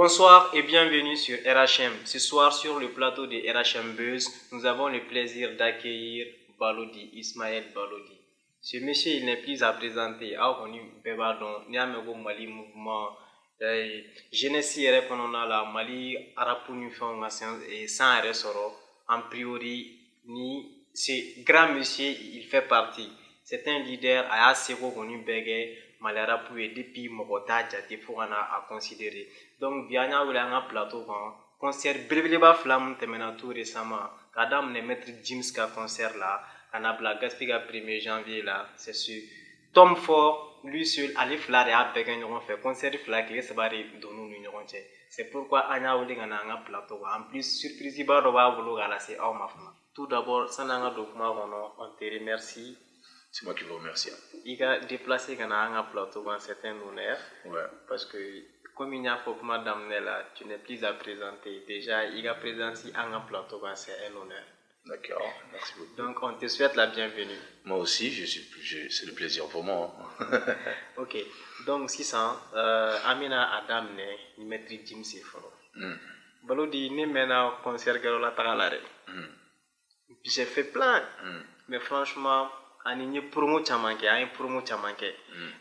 Bonsoir et bienvenue sur RHM. Ce soir sur le plateau de RHM Buzz, nous avons le plaisir d'accueillir Balodi, Ismaël Balodi. Ce monsieur, il n'est plus à présenter. Mali mouvement jeunesse yɛrɛ kɔnɔna la Mali arapu ni fɛnw ka san yɛrɛ sɔrɔ en priori ni ce grand monsieur il fait partie. C'est un leader a y'a seko kɔni bɛɛ kɛ Mali arapu ye depuis mɔgɔ t'a jate fo ka na a considérer. Donc bi an y'a wele an ka plateau kan concert belebeleba fila min tɛmɛna tout récemment ka daminɛ maître Gims ka concert la ka na bila Gaspi ka 1er janvier la c'est sûr Tom Ford lui seul ale fila de y'a bɛɛ kɛ ɲɔgɔn fɛ concert fila tile saba de donn'u ni ɲɔgɔn cɛ c'est pourquoi an y'a wele ka na an ka plateau kan en plus surprise ba dɔ b'a bolo k'a lase aw ma fana tout d'abord sani an ka don kuma kɔnɔ on te remercie. C'est moi qui vous remercie. Il a déplacé quand on a plateau un certain honneur. Ouais. Parce que comme il n'y a pas de d'amener là, tu n'es plus à présenter. Déjà, il a présenté un plateau, c'est un honneur. D'accord, merci beaucoup. Donc, on te souhaite la bienvenue. Moi aussi, c'est le plaisir pour moi. Ok. Donc, si ça, Amina Adam ne maîtrise Jim Seforo. Balodi ne mena concert que la tagalare. J'ai fait plein, mais franchement. Ani ye promo caman kɛ an ye promo caman kɛ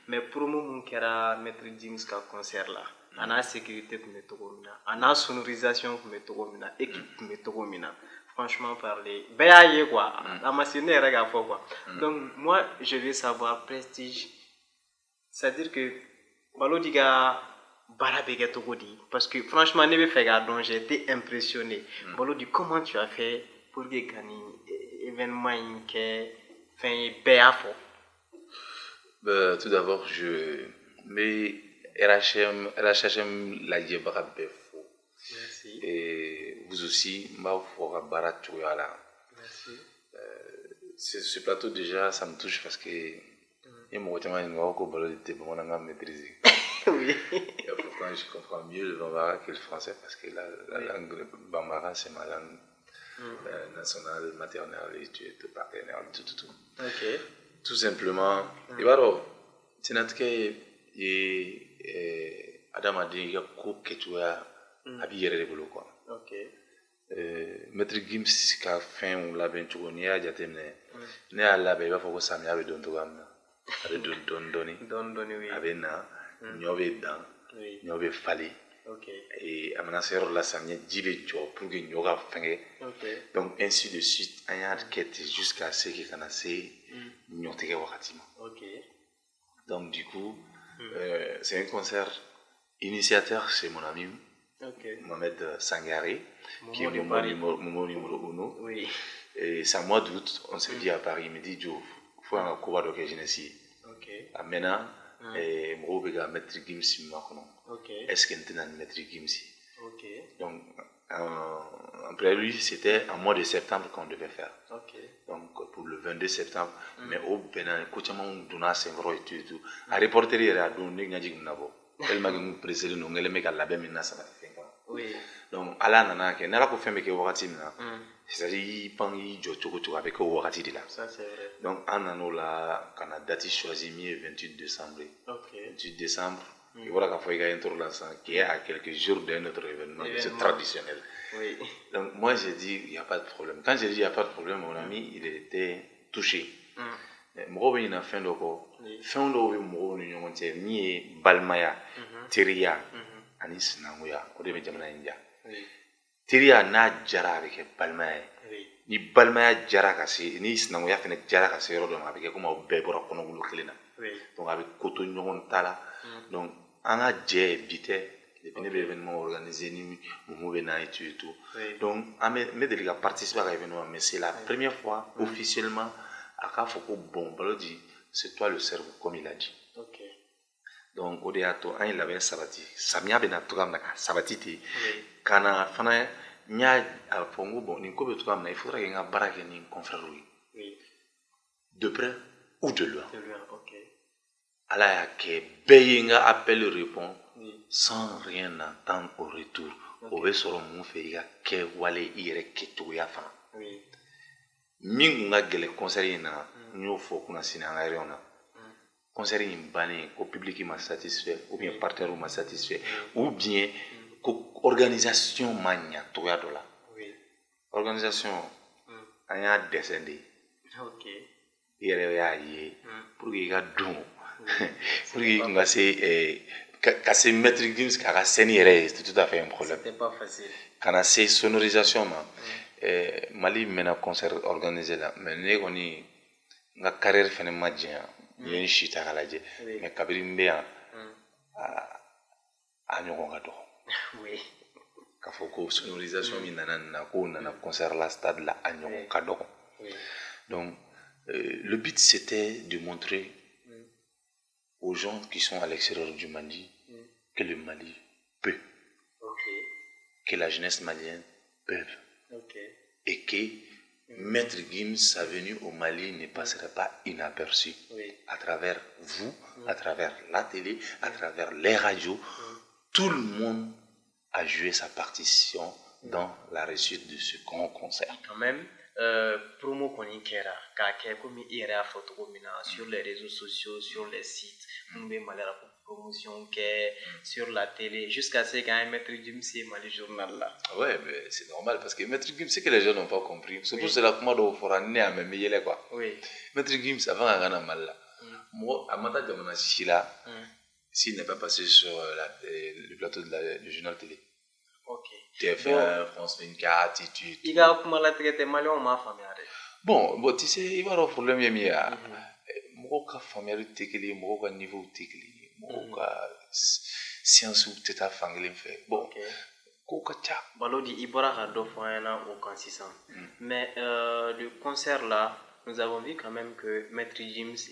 mais promo mun kɛra maître Gims ka concert la a n'a sécurité tun bɛ cogo min na a n'a sonorisation tun bɛ cogo min na équipe tun bɛ cogo min na franchement parler bɛɛ y'a ye quoi a ma se ne yɛrɛ k'a fɔ quoi donc moi je veux savoir Prestige c'est à dire que Balodi ka baara bɛ kɛ cogo di parce que franchement ne bɛ fɛ k'a dɔn j'ai été impressionné Balodi comment tu as fait pour que ka nin événement in kɛ tout d'abord, mais RHM l'a dit faux. Merci. Et vous aussi, Merci. Ce plateau déjà, ça me touche parce que il y a maîtrisé. Oui. Et pourtant, je comprends mieux le bambara que le français parce que la langue bambara, c'est ma langue. National, maternelle, et tu es partenaire, tout. Ok. Tout simplement, et voilà, c'est notre cas, Adam a dit que tu as habillé les boulots, quoi. Ok. Maître Gims, qui a fait un labin, tu connais, il y a des né à la il va falloir que ça m'y donné avec donné, oui. Avec na, n'y avait dans, n'y avait fallu. Okay. Et à mon ancien la samedi jibe job pour que n'y aura fin. Donc ainsi de suite on a quête jusqu'à ce qu'il y en a assez n'yotege wakatima. Donc du coup c'est un concert initiateur c'est mon ami Mohamed Sangari qui est mon numéro 1. Oui. Et c'est à mois d'août on s'est dit à Paris il me dit Joe faut un cours de jeunesse. OK. Maintenant et moi je vais mettre Gims maintenant. Est-ce qu'il y a un maître Gims? Donc, en prélude, c'était en mois de septembre qu'on devait faire. Donc, pour le 22 septembre, mais au Bénin, on donna 5 euros et tout. À reporter, il y a donné un peu tellement que nous précédons, nous allons mettre la même chose. Donc, à la nana, qui n'a pas fait que wakati na, c'est-à-dire pangi jocho avec au wakati de là. Ça c'est vrai. Donc, en anno là, quand on a date choisi mi 28 décembre. 28 décembre. Et voilà qu'il faut y avoir un tour là, qui est à quelques jours de notre événement, c'est traditionnel. Oui. Donc moi j'ai dit il n'y a pas de problème. Quand j'ai dit il n'y a pas de problème, mon ami il était touché. Moi il a fait donc fin de moi on était ni balmaya, teria, anis nanguya, au début de India. Teria n'a jara avec balmaya. Ni balmaya jara kasi, ni nanguya fait jara kasi rodon avec comme au bébora qu'on a voulu créer. Donc avec coton on tala. Donc on a déjà bité depuis l'événement organisé ni mouvement et tout. Donc on met des gars participer à l'événement mais c'est la première fois officiellement à Kafoko bon Balodi c'est toi le cerveau comme il a dit. Donc au déato un il avait sabati samia benatura na sabatiti kana fana nya alfongo bon ni ko betura na il faudra que nga barake ni confrère lui. De près ou de loin. Allah que Beyinga appelle répond sans rien attendre au retour. Au sur mon fait que wale ire que tu ya fa. Minga gele conseiller na nyo fo kuna sina ngariona. Conseiller mbane au public m'a satisfait ou bien partenaire m'a satisfait ou bien organisation mania toya dola. Oui. Organisation on y a descendé. OK. Il y a pour qu'il y a don. Pour qu'il y a casser mettre Gims car c'est tout à fait un problème. C'était pas facile. Quand on a sonorisation Mali mena concert organisé là mais ne koni nga carrière fene majia yeni shita kalaje mais kabiri mbea a ñogo nga do oui ka foko sonorisation mi nana ko nana concert la stade la a ñogo ka do donc le but c'était de montrer aux gens qui sont à l'extérieur du Mali que le Mali peut, que la jeunesse malienne peut, et que Maître Gims, sa venue au Mali ne passerait pas inaperçue à travers vous, à travers la télé, à travers les radios. Tout le monde a joué sa partition dans la réussite de ce grand concert. Quand même, promo konikera kake komi ira photo sur les réseaux sociaux, sur les sites, promotion sur la télé, jusqu'à ce qu'un Maître Gims ait mal le journal là. Ouais, mais c'est normal parce que Maître Gims, c'est que les gens n'ont pas compris. C'est pour cela que moi, je vais faire un peu de quoi. Oui. Maître Gims, avant à gagner mal là. Moi, à Mata Djamana Chila, s'il n'est pas passé sur le plateau du journal télé. Ok. TF1, France 24, Titi. Il a comment la traiter mal on m'a famille. Bon, tu sais, il va y avoir un problème yémia. Moi, ka famille tekeli, moi ka niveau tekeli, moi ka science ou teta fanglim fait. Bon. Balodi Ibora a deux fois au consistant. Mais le concert là, nous avons vu quand même que Maître Gims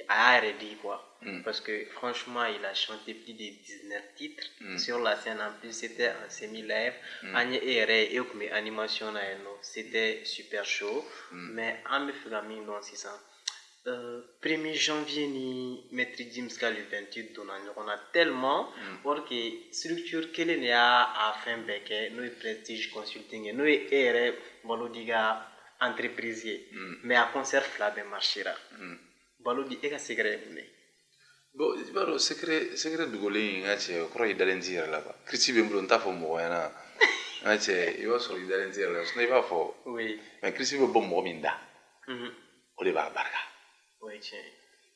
a arrêté quoi. Parce que franchement, il a chanté plus de 19 titres sur la scène. En plus, c'était un semi-live. Agne et une animation là, c'était super chaud. Mais en me faisant non 600. 1er janvier ni Maître Gims le 28 on a tellement parce que structure qu'elle est à fin bec nous prestige consulting nous est balodiga entreprise mais à concert flabé marchera balodi et ka secret bon baro secret de golin ngache croit d'alentir là-bas Christy Bembron ta fo mo yana ngache il va sur d'alentir là ce n'est pas faux oui mais Christy veut bon mo minda o de ba barka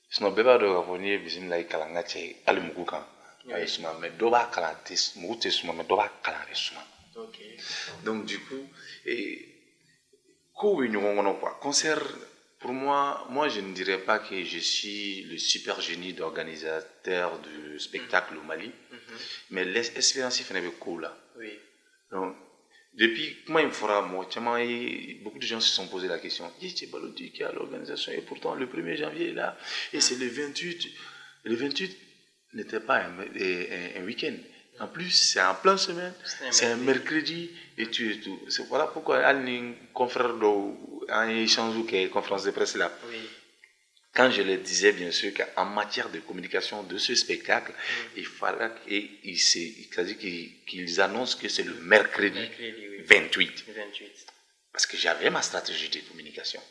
sinon bɛɛ b'a dɔn k'a fɔ n'i ye bisimilayi kalan ka cɛ hali mugu kan a ye suma mais dɔ b'a kalan mugu tɛ suma mais dɔ b'a kalan a bɛ suma donc du coup kow bɛ ɲɔgɔn kɔnɔ quoi concert pour moi je ne dirais pas que je suis le super génie d'organisateur du spectacle au Mali mais l'expérience fana bɛ kow la donc depuis comment il fera moi beaucoup de gens se sont posé la question c'est Balodi qui a l'organisation et pourtant le 1er janvier est là et c'est le 28 n'était pas un week-end en plus c'est en pleine semaine c'est un mercredi et tout c'est voilà pourquoi un confrère un échange ou conférence de presse là quand je le disais bien sûr qu'en matière de communication de ce spectacle il fallait qu'ils annoncent que c'est le mercredi 28 parce que j'avais ma stratégie de communication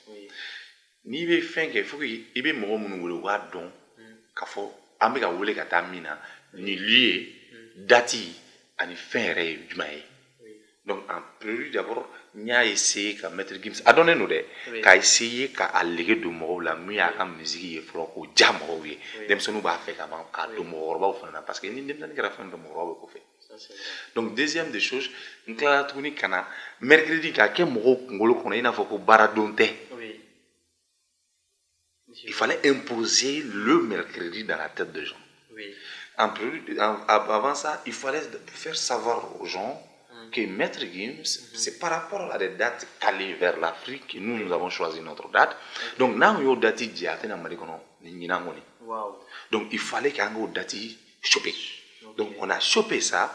ni be fin que faut que ibe mo mun wolo wa don ka fo ambeka wole ka tamina ni lieu dati ani fin ré jumae donc en prélude d'abord nya essayé ka Maître Gims a donné nous de ka essayé ka alléguer de mo la mu ya ka musique ye fro ko jamo ye dem sonu ba fait ka man ka do mo ba fana parce que ni dem nan gra fana do mo ko fait donc deuxième des choses nkla tuni kana mercredi ka ke mo ngolo kono ina fo ko baradonte il fallait imposer le mercredi dans la tête des gens avant ça il fallait faire savoir aux gens que Maître Gims, c'est par rapport à des dates calées vers l'Afrique que nous avons choisi notre date. Donc, nous avons une date donc, il fallait qu'il y ait une date chopée. Donc, on a chopé ça.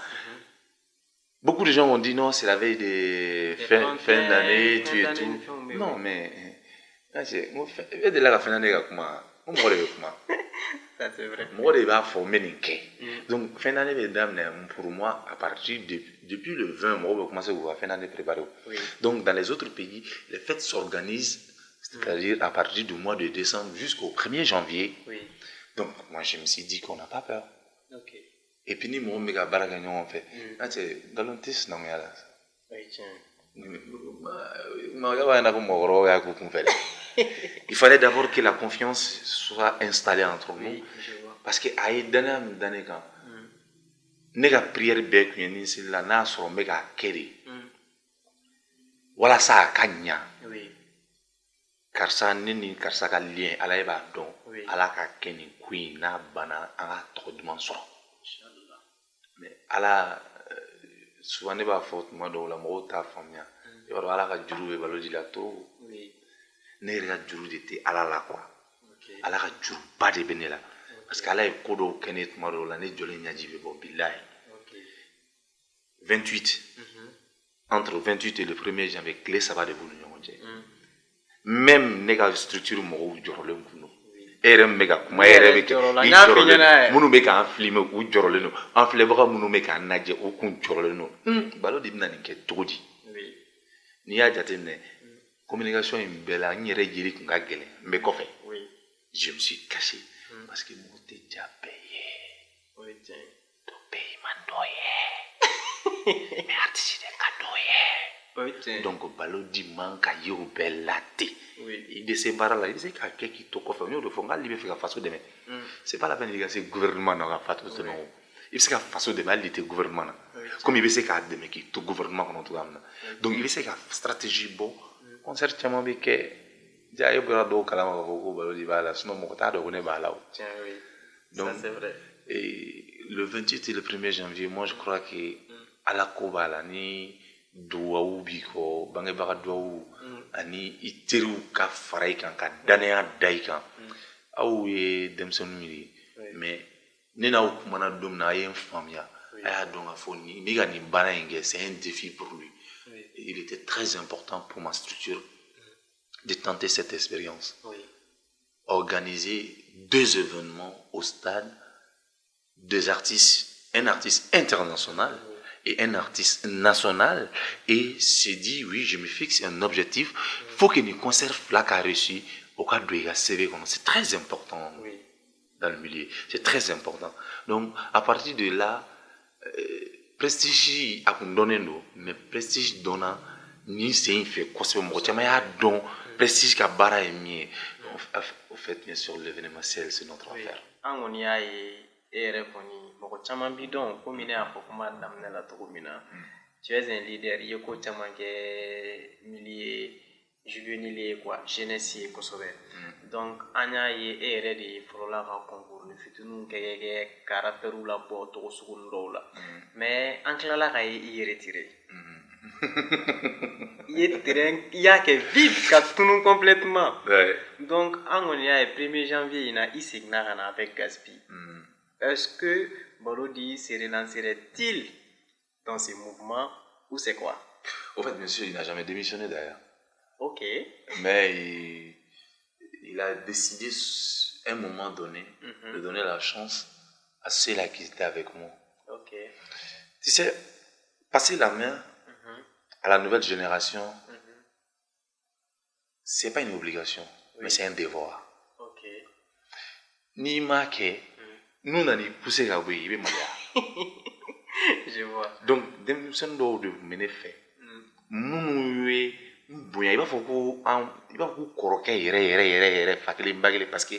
Beaucoup de gens ont dit non, c'est la veille de fin d'année, tu et tout. Non, mais. C'est la fin d'année, ça c'est vrai. Moi, je vais former donc, fin d'année, pour moi, à partir depuis le 20, moi, je vais commencer à fin d'année préparée. Donc, dans les autres pays, les fêtes s'organisent, c'est-à-dire à partir du mois de décembre jusqu'au 1er janvier. Donc, moi, je me suis dit qu'on n'a pas peur. Et puis ni mɔgɔ min bɛ ka baara kɛ ɲɔgɔn fɛ n'a cɛ nkalon tɛ sinankunya la. Mɔgɔ b'a ɲɛna ko mɔgɔkɔrɔbaw y'a k'u kunfɛ dɛ. Il fallait d'abord que la confiance soit installée entre nous parce que a ye danaya min da ne kan ne ka prière bɛɛ tun ye ni seli la n'a sɔrɔ n bɛ k'a kɛ de walasa a ka ɲa karisa ne ni karisa ka lien ala b'a dɔn ala ka kɛ nin ko in n'a banna an ka tɔgɔ duman sɔrɔ mais ala souvent ne b'a fɔ tuma dɔw la mɔgɔw t'a faamuya i b'a dɔn ala ka juru bɛ balo ji la to ne yɛrɛ ka juru de tɛ ala la quoi ala ka juruba de bɛ ne la parce que ala ye ko dɔw kɛ ne tuma dɔw la ne jɔlen ɲaji bɛ bɔ bilahi 28 entre 28 et le 1er janvier tile 3 de b'u ni ɲɔgɔn cɛ même ne ka structure mɔgɔw jɔrɔlen kun don e yɛrɛ min bɛ ka kuma e yɛrɛ bɛ kɛ i jɔrɔlen minnu bɛ k'an filmer u jɔrɔlen don an filɛbaga minnu bɛ k'an lajɛ u kun jɔrɔlen don balo de bɛna nin kɛ cogo di n'i y'a jateminɛ communication in bɛɛ la n yɛrɛ yeli tun ka gɛlɛn n bɛ kɔfɛ je me suis caché parce que mɔgɔ tɛ ja bɛɛ ye dɔ bɛɛ man dɔ ye mais artiste de ka dɔ ye donc balo di man ka ye o bɛɛ la ten i bɛ se baara la i bɛ se k'a kɛ k'i to kɔfɛ n y'o de fɔ n k'ale bɛ fɛ ka faso dɛmɛ c'est pas la peine i ka se gouvernement na ka faso dɛmɛ o i bɛ se ka faso dɛmɛ hali i tɛ gouvernement na comme i bɛ se k'a dɛmɛ k'i to gouvernement kɔnɔ cogoya min na donc i bɛ se ka stratégie bɔ concert caman bɛ kɛ ja e bɔra dɔw kalama k'a fɔ ko balo de b'a la sinon mɔgɔ t'a dɔn ko ne b'a la o donc le 28 et le 1er janvier moi je crois que ala ko b'a la ni duwawu b'i kɔ bangebaga duwawu ani i teriw ka fara i kan ka danaya da i kan aw ye denmisɛnninw ye mais ne n'aw kumana don min na a ye n faamuya a y'a dɔn k'a fɔ n bɛ ka nin baara in kɛ c'est un défi pour lui il était très important pour ma structure de tenter cette expérience organiser 2 événements au stade, 2 artistes, un artiste international et un artiste national, et s'est dit oui je me fixe un objectif, faut que nous conserve la réussi au cas de CV, c'est très important dans le milieu, c'est très important. Donc à partir de là prestige a donné nous, mais prestige donna ni c'est une fait quoi c'est mon don prestige ka bara est mieux au fait bien sûr l'événementiel c'est notre affaire. An kɔni y'a ye e yɛrɛ kɔni mɔgɔ caman bi dɔn komi ne y'a fɔ kuma daminɛ la cogo min na tu es un leader i ye ko caman kɛ milieu juvénile ye quoi jeunesse ye kosɛbɛ donc an y'a ye e yɛrɛ de fɔlɔla ka concours ni fitininw kɛ caractère labɔ togo sugu dɔw la mais an tilala ka ye i yɛrɛ tire i ye terrain i y'a kɛ vide ka tunu complètement donc an kɔni y'a ye 1er janvier in na i seginna ka na avec Gaspi est-ce que Balodi se relancerait-il dans ces mouvements ou c'est quoi? Au fait monsieur il n'a jamais démissionné d'ailleurs. Ok. Mais il a décidé à un moment donné de donner la chance à ceux-là qui étaient avec moi. Ok. Tu sais, passer la main à la nouvelle génération, c'est pas une obligation, mais c'est un devoir. Ok. Ni marqué, nous n'avons pas poussé à oui, je vois. Donc, des personnes de mener fait. Nous, il va falloir kɔrɔkɛ yɛrɛ fakelen bagelen parce que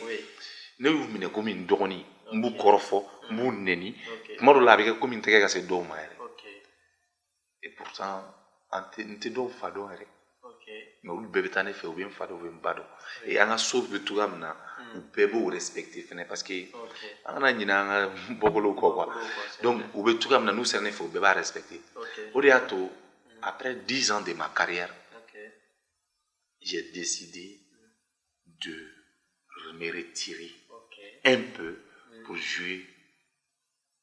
ne y'u minɛ komi n dɔgɔnin n b'u kɔrɔfɔ n b'u nɛni tuma dɔw la a bɛ kɛ komi n tɛgɛ ka se dɔw ma yɛrɛ et pourtant n tɛ dɔw fa dɔn yɛrɛ mais olu bɛɛ bɛ taa ne fɛ u bɛ n fa dɔn u bɛ n ba dɔn et an ka so bɛ cogoya min na u bɛɛ b'o respecter fɛnɛ parce que an kana ɲinɛ an ka bɔkolow kɔ quoi donc u bɛ cogoya min na n'u sera ne fɛ u bɛɛ b'a respecter o de y'a to après 10 ans de ma carrière j'ai décidé de me retirer un peu pour jouer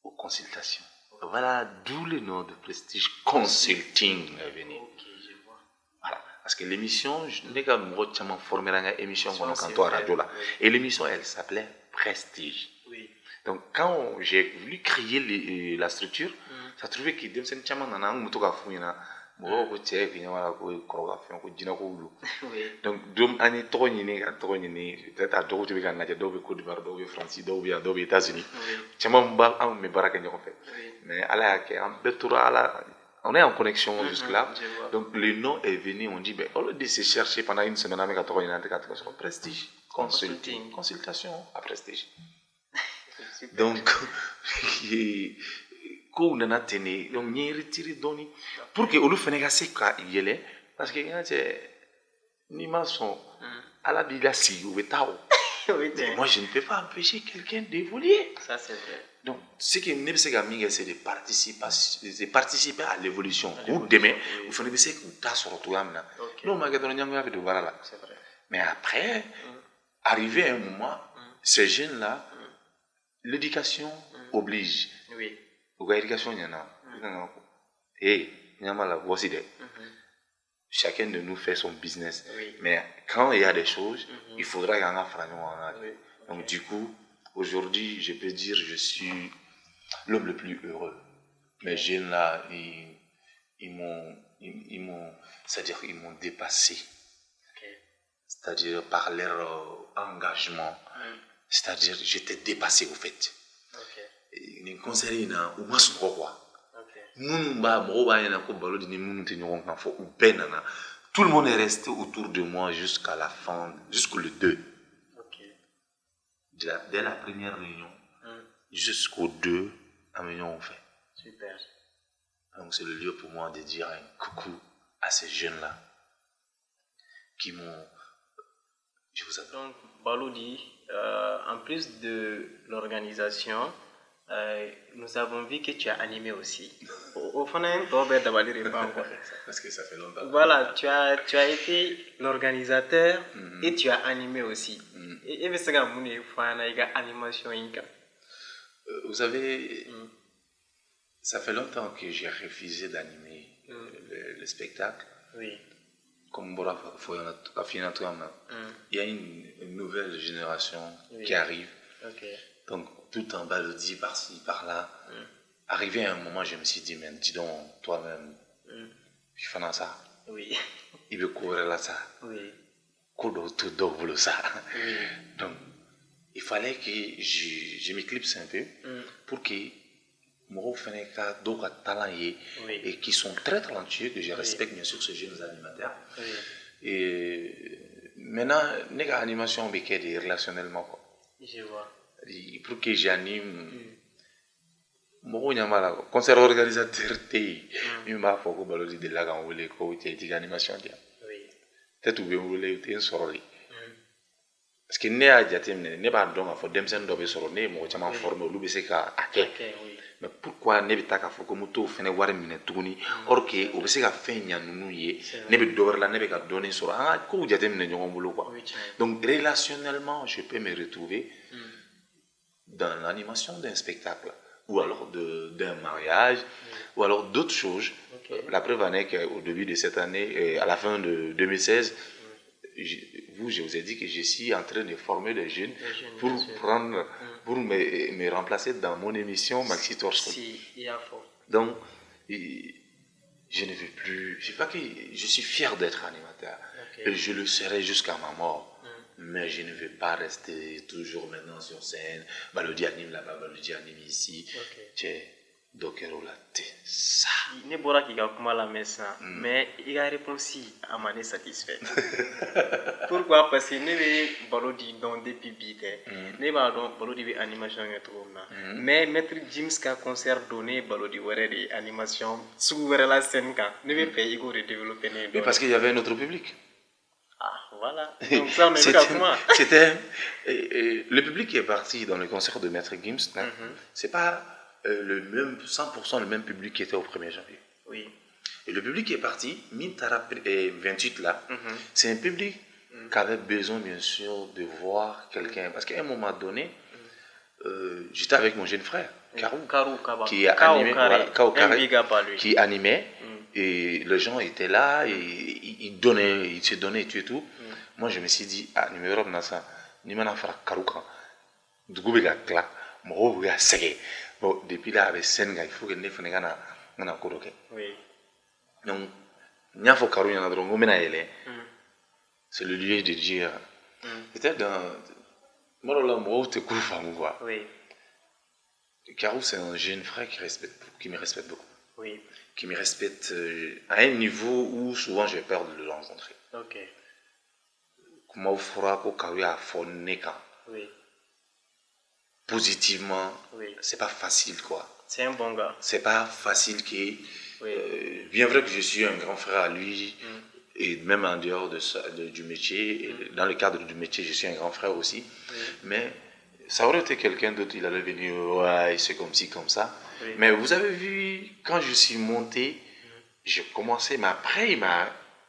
aux consultations. Voilà d'où le nom de Prestige Consulting est venu. Voilà, parce que l'émission, je n'ai qu'à me former dans une émission quand on a radio là. Et l'émission, elle s'appelait Prestige. Donc quand j'ai voulu créer la structure, ça trouvait que des gens qui ont mɔgɔw ko cɛ kun ɲamana ko kɔrɔ ka fɛn ko jinɛko wulu donc don an ye tɔgɔ ɲini ka tɔgɔ ɲini peut-être a dɔw bɛ ka lajɛ dɔw bɛ Côte d'Ivoire dɔw bɛ France dɔw bɛ yan dɔw bɛ États-Unis caman ba an bɛ baara kɛ ɲɔgɔn fɛ mais ala y'a kɛ an bɛɛ tora ala on est en connexion jusque là donc le nom est venu on dit ben au lieu de se chercher pendant une semaine an bɛ ka tɔgɔ ɲini an tɛ ka tɔgɔ sɔrɔ Prestige Consulting consultation à Prestige donc kow nana ten de donc n ye retiré dɔɔni pour que olu fana ka se ka yɛlɛ parce que n y'a cɛ n'i ma sɔn ala b'i lasigi u bɛ taa o moi je ne peux pas empêcher quelqu'un d'évoluer ça c'est vrai donc ce que ne bɛ se ka min kɛ c'est de participer à l'évolution k'u dɛmɛ u fana bɛ se k'u ta sɔrɔ cogoya min na n'o ma kɛ dɔrɔn ɲɛngoya bɛ don baara la mais après arrivé à un moment ces jeunes là l'éducation oblige u ka éducation ɲɛna ɲamala voici dɛ chacun de nous fait son business mais quand il y a des choses il faudra qu'an ka fara ɲɔgɔn kan donc du coup aujourd'hui je peux dire je suis l'homme le plus heureux mes jeunes là ils m'ont c'est-à-dire ils m'ont dépassé c'est-à-dire par leur engagement c'est-à-dire j'étais dépassé au fait nin concert in na u ma sunɔgɔ quoi minnu mɔgɔw b'a ɲɛna ko Balodi ni minnu tɛ ɲɔgɔn kan fɔ u bɛɛ nana tout le monde est resté autour de moi jusqu'à la fin jusqu'au 2 dès la première réunion jusqu'au 2 en réunion on fait super donc c'est le lieu pour moi de dire un coucou à ces jeunes là qui m'ont je vous attends donc Balodi en plus de l'organisation nous avons vu que tu as animé aussi. Parce que ça fait longtemps. Voilà, tu as été l'organisateur et tu as animé aussi. Et vous savez, ça fait longtemps que j'ai refusé d'animer le spectacle. Oui. Comme il y a une nouvelle génération qui arrive. Donc, tout en Balodi, par-ci, par-là. Arrivé à un moment, je me suis dit, mais dis donc, toi-même, tu fais ça. Oui. Il veut couvrir là ça. Oui. Ça. Donc, il fallait que je m'éclipse un peu pour que Moro Feneka, d'autres talents et qui sont très talentueux, que je respecte bien sûr ces jeunes animateurs. Et maintenant, les animations sont relationnellement. Quoi. Je vois. Pour que j'anime mɔgɔw ɲɛ b'a la concert organisateur tɛ yen min b'a fɔ ko Balodi delila ka n wele ko cɛ i t'i ka animation di yan peut-être u bɛ n wele u tɛ n sɔrɔ de parce que ne y'a jateminɛ ne b'a dɔn k'a fɔ denmisɛnnin dɔ bɛ sɔrɔ ne ye mɔgɔ caman former olu bɛ se ka a kɛ mais pourquoi ne bɛ taa k'a fɔ ko n bɛ t'o fɛnɛ wari minɛ tuguni or que o bɛ se ka fɛn ɲa ninnu ye ne bɛ dɔ wɛrɛ la ne bɛ ka dɔɔnin sɔrɔ an ka kow jateminɛ ɲɔgɔn bolo quoi donc relationnellement je peux me retrouver dans l'animation d'un spectacle ou alors d'un mariage ou alors d'autres choses. La preuve en est qu'au début de cette année, à la fin de 2016, je vous ai dit que je suis en train de former des jeunes pour me remplacer dans mon émission Maxi Torso. Donc, je ne veux plus, je sais pas que je suis fier d'être animateur et je le serai jusqu'à ma mort. Mais je ne vais pas rester toujours maintenant sur scène. Balodi anime là-bas, Balodi anime ici. Donc, ça. Il n'est pas qu'il y a comme la maison, mais il a répondu à ma satisfait. Pourquoi? Parce que nous Balodi dans des pibites. Nous avons Balodi animation mais maître James qui concert donné Balodi ouais des animations sous la scène quand nous avons fait Igor développer. Oui, parce qu'il y avait un autre public. Voilà. Donc ça, on est c'était le public qui est parti dans le concert de Maître Gims. C'est pas le même 100% le même public qui était au 1er janvier. Oui. Et le public qui est parti, Mintara 28 là, c'est un public qui avait besoin bien sûr de voir quelqu'un. Parce qu'à un moment donné, j'étais avec mon jeune frère, Karou, qui a animé, qui animait. Et les gens étaient là, et ils se donnaient et tout. Moi, je me suis dit, numéro de Nasa, ni m'en a fait Karouka. Du coup, il y a cla, mon il y a segé. Bon, depuis là, avec Senga, il faut que ne fasse pas na koroke. Oui. Donc, Nyafo Karu Yanadron, c'est le lieu de dire. Peut-être dans. Moi, là, moi, tu es cool, quoi. Oui. Karou, c'est un jeune frère qui me respecte beaucoup. Oui. Qui me respecte à un niveau où souvent j'ai peur de le rencontrer. Ok. Comment fera que Karou a fait oui. Positivement, oui. C'est pas facile, quoi. C'est un bon gars. C'est pas facile qu'il. Oui. Bien vrai que je suis un grand frère à lui, et même en dehors du métier, et dans le cadre du métier, je suis un grand frère aussi. Mais ça aurait été quelqu'un d'autre, il allait venir, ouais, c'est comme ci, comme ça. Mais vous avez vu, quand je suis monté, j'ai commencé, mais après,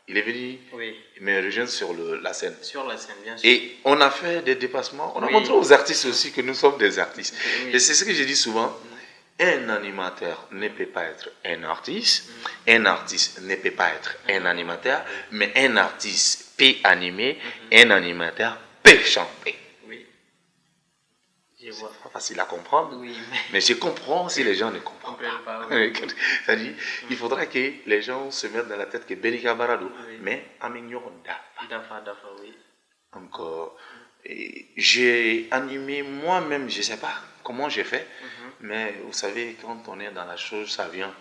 il est venu me rejoindre sur la scène. Sur la scène, bien sûr. Et on a fait des dépassements, on a montré aux artistes aussi que nous sommes des artistes. Et c'est ce que je dis souvent. Un animateur ne peut pas être un artiste ne peut pas être un animateur, mais un artiste peut animer, un animateur peut chanter. Oui. C'est pas facile à comprendre, mais je comprends si les gens ne comprennent pas. C'est-à-dire, il faudra que les gens se mettent dans la tête que Belika Barado, mais Amignon Dafa. Oui. Donc, j'ai animé moi-même, je ne sais pas comment j'ai fait, mais vous savez, quand on est dans la chose, ça vient.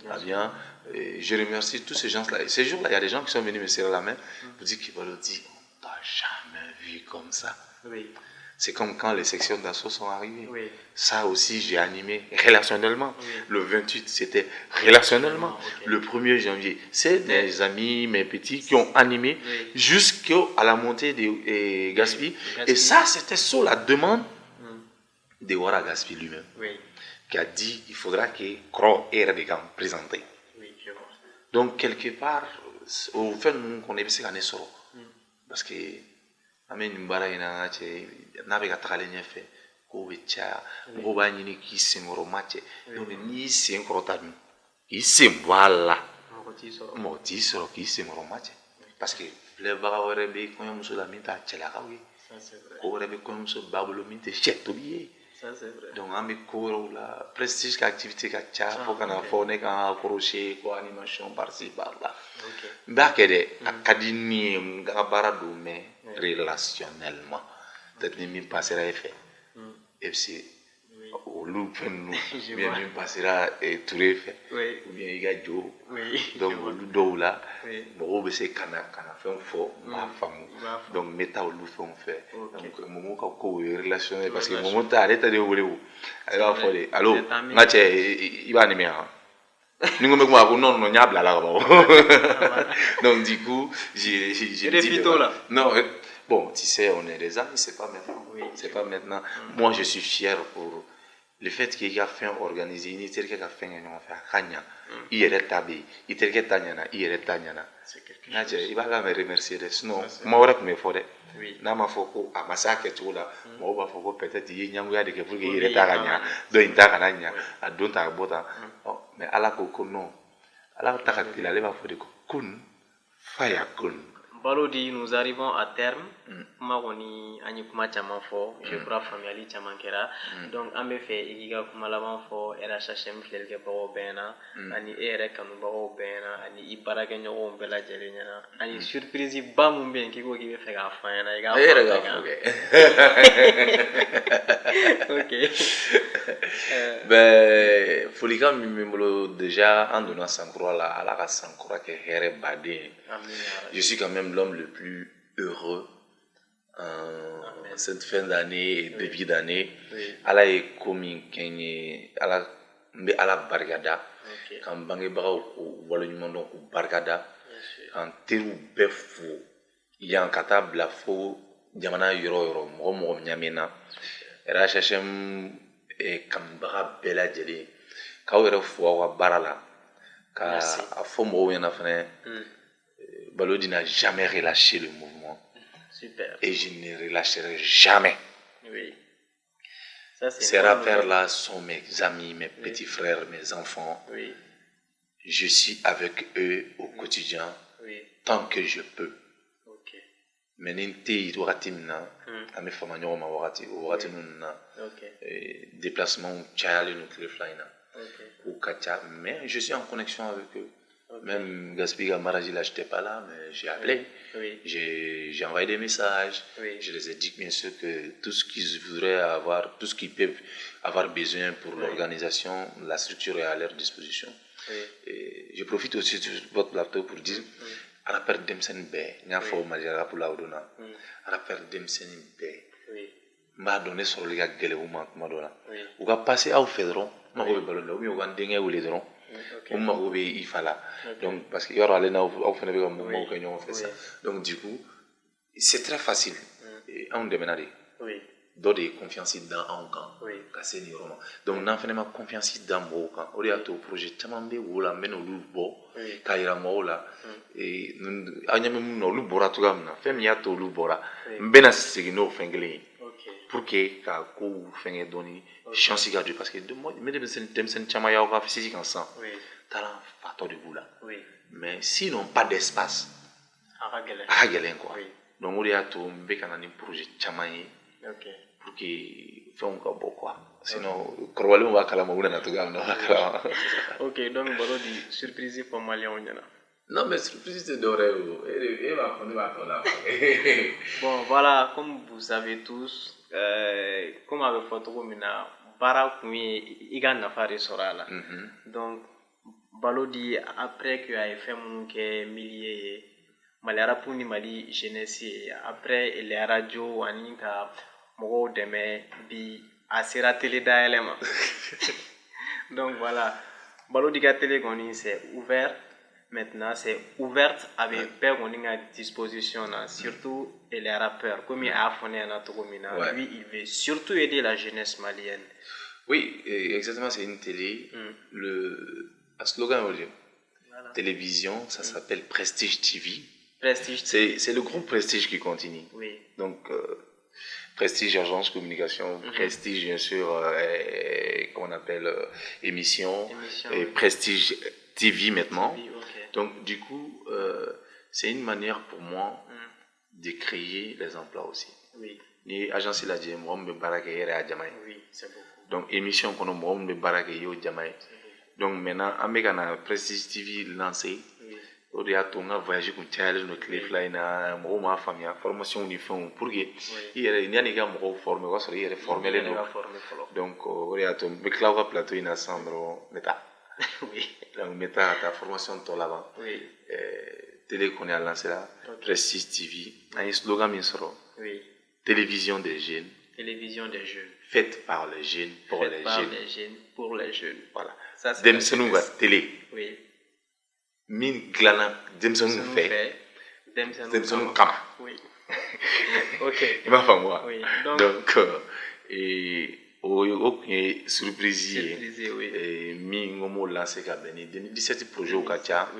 Ça vient. Et je remercie tous ces gens-là. Ces jours-là, il y a des gens qui sont venus me serrer la main pour dire qu'ils veulent dire, on t'a jamais vu comme ça. Oui. C'est comme quand les sections d'assaut sont arrivées. Ça aussi, j'ai animé relationnellement. Le 28, c'était relationnellement. Le 1er janvier, c'est mes amis, mes petits qui ont animé jusqu'à la montée de Gaspi. Et ça, c'était sur la demande de Wara Gaspi lui-même. Qui a dit qu'il faudra que Kro ait présenté. Donc, quelque part, au fait, on est passé à Nessoro. Parce que Amen mbara ina ngache na be katale nyefe ko becha ngo ba nyini ki singoro mache donc ni singoro tanu ki simwala mo ti soro ki singoro mache parce que le bara wore be ko muso la minta chela ka wi ko wore be ko muso babulo minte cheto biye ça c'est vrai donc ami ko la prestige ka activité ka cha fo kana fo ne ka crochet ko animation par-ci par-là mbakede akadini ngabara do mais relationnellement peut-être même passera effet et c'est au loup nous bien même passera et tout effet ou bien il y a jo donc le do là bon c'est kana fait un faux ma femme donc meta au loup fait donc moment ko relationnel parce que moment ta arrête de voler où alors faut aller allô ngache il va animer non du coup j'ai dit non bon tu sais on est des amis c'est pas maintenant c'est pas maintenant moi je suis fier pour le fait qu'il y a fait organiser une telle qu'il a fait un Kanya il est tabi il tel que Tanyana il est Tanyana il va la me remercier sinon moi aurait me faudrait na ma foko a masaka tout là moi va foko peut-être il y a de que pour qu'il est Tanyana donc il Tanyana a donc à bota mais à la coco non à la il allait va faire kun faya kun Balodi, nous arrivons à terme. Magoni Anyukuma Chamanfo, je crois familiali Chamankera. Donc, en effet, il y a Kumalamanfo, RHM Flelke Baro Bena, Ani Ere Kanubaro Bena, Ani Ibaraganyo Bella Jelena, Ani surprise Bamumben qui go give a fine. Ok. Ben, Folika Mimolo, déjà, en donnant Sankura à la race Sankura qui est Badé. Je suis quand même l'homme le plus heureux cette fin d'année et début d'année. Allah est commis à la Bargada. Quand Bangebara ou Wallonumondo ou Bargada, quand Terou Befou, il y a un katab la faux, Diamana Yoro, Momo Nyamena, RHM et Kambara Bella Jelly, Kawere Fouawa Barala, Ka Fomo Yanafane. Balodi n'a jamais relâché le mouvement. Super. Et je ne relâcherai jamais. Oui. Ces rappeurs-là sont mes amis, mes petits frères, mes enfants. Oui. Je suis avec eux au quotidien tant que je peux. Ok. Mais n'inté iratimna, ame famanyo ma warati, waratinuna. Déplacement chayale nous téléflyna. Ou kacha, mais je suis en connexion avec eux. Même Gaspiga Maraji, là, je n'étais pas là, mais j'ai appelé. J'ai envoyé des messages. Je les ai dit, bien sûr, que tout ce qu'ils voudraient avoir, tout ce qu'ils peuvent avoir besoin pour l'organisation, la structure est à leur disposition. Et je profite aussi de votre plateau pour dire, à la perte d'Emsen B, il y a pour la Odona, à la perte d'Emsen B. M'a donné sur les gars gueule ou madonna. Ou va passer à Fédron, m'a ou ballon, ou va dingue ou les drons, ou m'a ou il falla. Donc parce qu'il y aura les na au fait avec un moment que nous fait ça. Donc du coup, c'est très facile. Et on déménage. Donner confiance dans un camp. Casser les romans. Donc n'en fait pas confiance dans mon camp. On est à tout projet. Chamambe ou la mène au loup kaira mola. Et nous, à n'y a même no loup bora tout comme na. Fais m'y a tout loup bora. M'bena signo fengli. Pour que ka ko fenge doni chance garder parce que de moi mais dem sen chama ya va physique ensemble talent facteur de boula mais sinon pas d'espace à galen quoi donc on est à tout mbe kana ni projet chama yi pour que fait on ka quoi sinon korwale on va kala mo na to gam na kala OK donc bolo di surprise pour malien on yana. Non, mais surprise, c'est doré. Et va prendre ma là. Bon, voilà, comme vous savez tous, comme avec photo, mina bara kumi iga nafari sorala. Donc, Balodi après qu'il a fait mon que milliers, malara puni mali jeunesse après les radios aninka mogo deme bi asira télé d'aélema. Donc voilà, Balodi ga télé goni c'est ouvert. Maintenant, c'est ouverte avec père à disposition, surtout les rappeurs. Comme il a fondé un lui, il veut surtout aider la jeunesse malienne. Oui, exactement, c'est une télé. Le slogan, télévision, ça s'appelle Prestige TV. Prestige. C'est le groupe Prestige qui continue. Donc, Prestige Agence Communication, Prestige, bien sûr, qu'on appelle émission, et Prestige TV maintenant. Donc, du coup, c'est une manière pour moi de créer les emplois aussi. Et agence la dit, moi, je me barraque à Jamaï. C'est beaucoup. Donc, émission qu'on a, moi, je me barraque au Jamaï. Donc, maintenant, avec un Prestige TV lancé, on a voyagé avec Charles, notre cliff-line, ma famille, formation uniforme, pour que il y ait des gens qui formés, il y ait formé les gens. Donc, on a un plateau, il y a Sandro, Meta. Donc, mettre ta formation de là-bas. Télé qu'on a lancé là, Prestige TV, un slogan mince. Télévision des jeunes. Télévision des jeunes. Faite par les jeunes, pour les jeunes. Les jeunes, pour les jeunes. Voilà. Demsenouga télé. Min glana, Demsenou fait. Demsenou kama. OK. Il m'a fait moi. Donc, et surprise mi ngomo lancé ka beni 2017 projet au Katia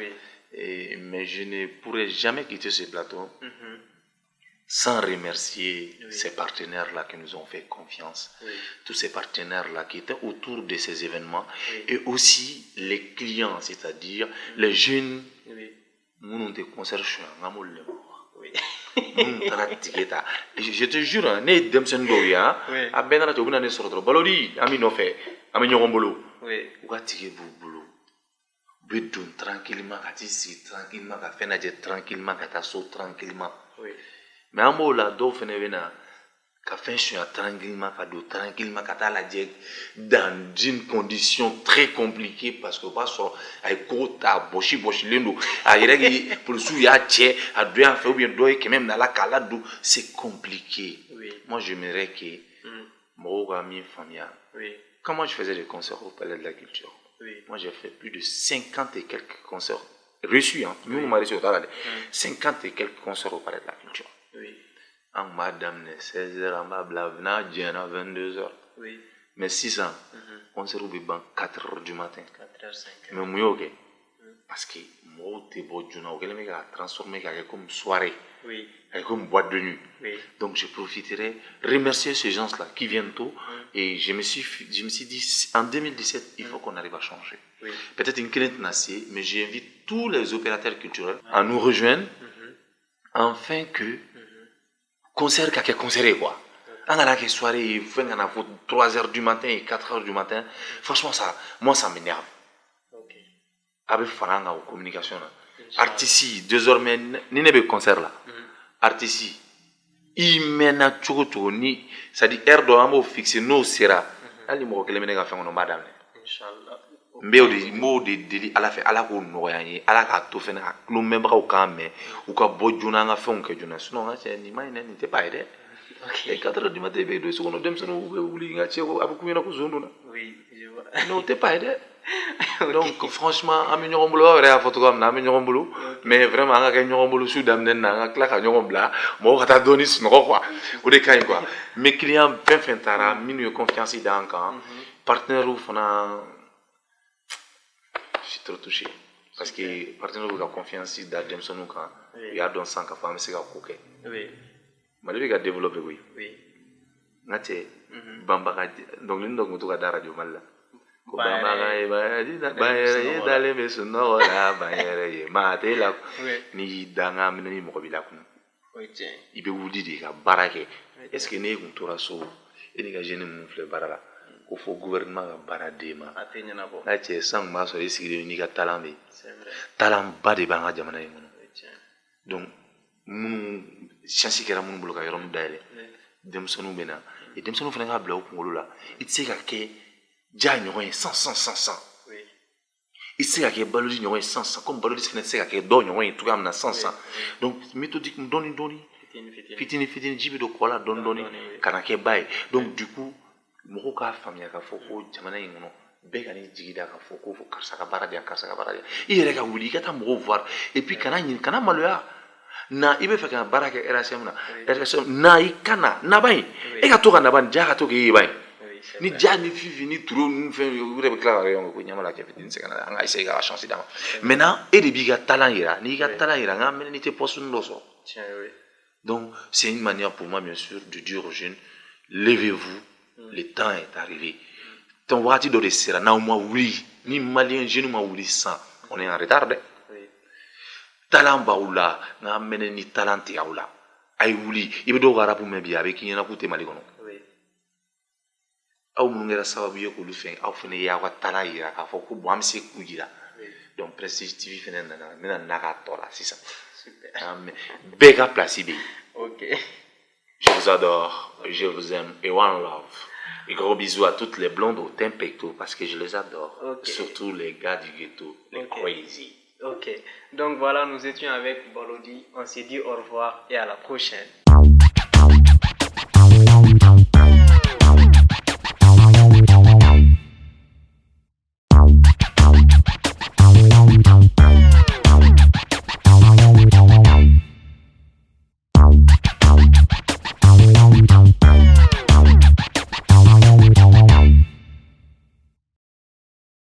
mais je ne pourrais jamais quitter ce plateau sans remercier ces partenaires là qui nous ont fait confiance, tous ces partenaires là qui étaient autour de ces événements et aussi les clients, c'est-à-dire les jeunes nous ont des concerts chez ngamol je te jure, ne demsen do ya a benana to buna ne sorotro balori ami no fe ami ñogon bolo wati bu bolo bedon tranquillement kati si tranquillement ka fena je tranquillement kata so tranquillement mais amo la do fene bena ka fen sur tranquillement ka do tranquillement kata la je dans une condition très compliquée parce que pas sur ay kota boshi lendo ay regi pour sou ya che a do en fait ou bien do que même dans la kala do c'est compliqué. Moi j'aimerais que mon ami famille comment je faisais des concerts au Palais de la Culture. Moi j'ai fait plus de 50 et quelques concerts reçus nous m'a reçu au Palais 50 et quelques concerts au Palais de la Culture. En madame 16h en bas blavna diana 22h. Mais 6 ans on se retrouve dans 4h du matin 4h 5h mais moi OK parce que moi t'es beau juna OK les gars transformer comme soirée comme boîte de nuit. Donc je profiterai remercier ces gens là qui viennent tôt et je me suis dit en 2017 il faut qu'on arrive à changer. Peut-être une crainte nassée mais j'invite tous les opérateurs culturels à nous rejoindre afin que concert qu'à concert quoi. On a la soirée, il faut 3h du matin et 4h du matin. Franchement, ça, moi, ça m'énerve. avec faranga ou communication là artiste désormais ni ne be concert là artiste il mena chogo ni ça dit air do amo fixé no sera ali mo kele mena ga fa ngono madame inchallah mbé odi mo de deli ala fe ala ko no yanyi ala ka to fe na lo memba o ka me ou ka bojuna nga fe on ke juna sinon nga c'est ni mai ni te pas aidé et 4 heures du matin be do secondo dem sono wuli nga chego abu kumina ko zonduna oui je vois non te pas aidé donc franchement ami ñogom bulo wara photo am na ami ñogom bulo mais vraiment nga kay ñogom bulo su dam nen na nga klaka ñogom bla mo kata doni sino quoi ou de kay quoi mes clients ben tara minu confiance dans quand partenaire ou fana je suis trop touché parce que partenaire ou la confiance dans dem sonu quand il y a don sans ka femme c'est ka koké oui malgré ka développer oui ngate bamba ka donc lindo ko to ka dara jo malla dale me suno la bayere ma te la ni danga ni mo ko bilakun ibe wudi de ka barake est ce que ne kun tora so eni ka jeune mun fle barala ko fo gouvernement ka barade ma atenya na bo la che sang ma so esi ni ka talent be c'est vrai talent ba de banga jamana yi donc mun chance kera mun bulu ka yorom dale dem sonu bena et dem sonu fana ka bla ko ngolo la itse ka ke ja ɲɔgɔn ye 100 oui i se ka kɛ balodi ɲɔgɔn ye 100 comme balodi fana se ka kɛ dɔ ɲɔgɔn ye cogoya min na 100 donc méthodique dɔɔni fitini ji bɛ don kɔ la dɔɔni ka na kɛ ba ye donc du coup mɔgɔw k'a faamuya k'a fɔ ko jamana in kɔnɔ bɛɛ ka n'i jigi da k'a fɔ ko karisa ka baara di yan karisa ka baara di yan i yɛrɛ ka wuli i ka taa mɔgɔw voir et puis kana ɲini kana maloya na i bɛ fɛ ka baara kɛ RSM na RSM na i ka na ba in e ka to ka na ba in ja ka to k'i ye ba in ni ja ni fifi ni turo ni fɛn u yɛrɛ bɛ tila ka yɔrɔ ko ɲamala kɛ fitini se ka na an ka essayer ka chance d'a ma maintenant e de b'i ka talent yira n'i ka talent yira n ka mɛnɛ n'i tɛ poste dɔ sɔrɔ donc c'est une manière pour moi bien sûr de dire aux jeunes levez-vous le temps est arrivé ton wagati dɔ de sera n'aw ma wuli ni malien jeune ma wuli sisan on est en retard dɛ talent b'aw la n ka mɛnɛ ni talent tɛ aw la a ye wuli i bɛ dɔw ka rap mɛn bi a bɛ k'i ɲɛna k'u tɛ Mali kɔnɔ aw minnu kɛra sababu ye k'olu fɛn aw fana y'aw ka talent yira k'a fɔ ko bon an bɛ se k'u yira donc Prestige TV fana nana n bɛna n'a ka tɔ la sisan bɛɛ ka place bɛ yen je vous adore je vous aime et one love et gros bisous à toutes les blondes au teint pecto parce que je les adore surtout les gars du ghetto les crazy. Ok, donc voilà, nous étions avec Balodi, on s'est dit au revoir et à la prochaine.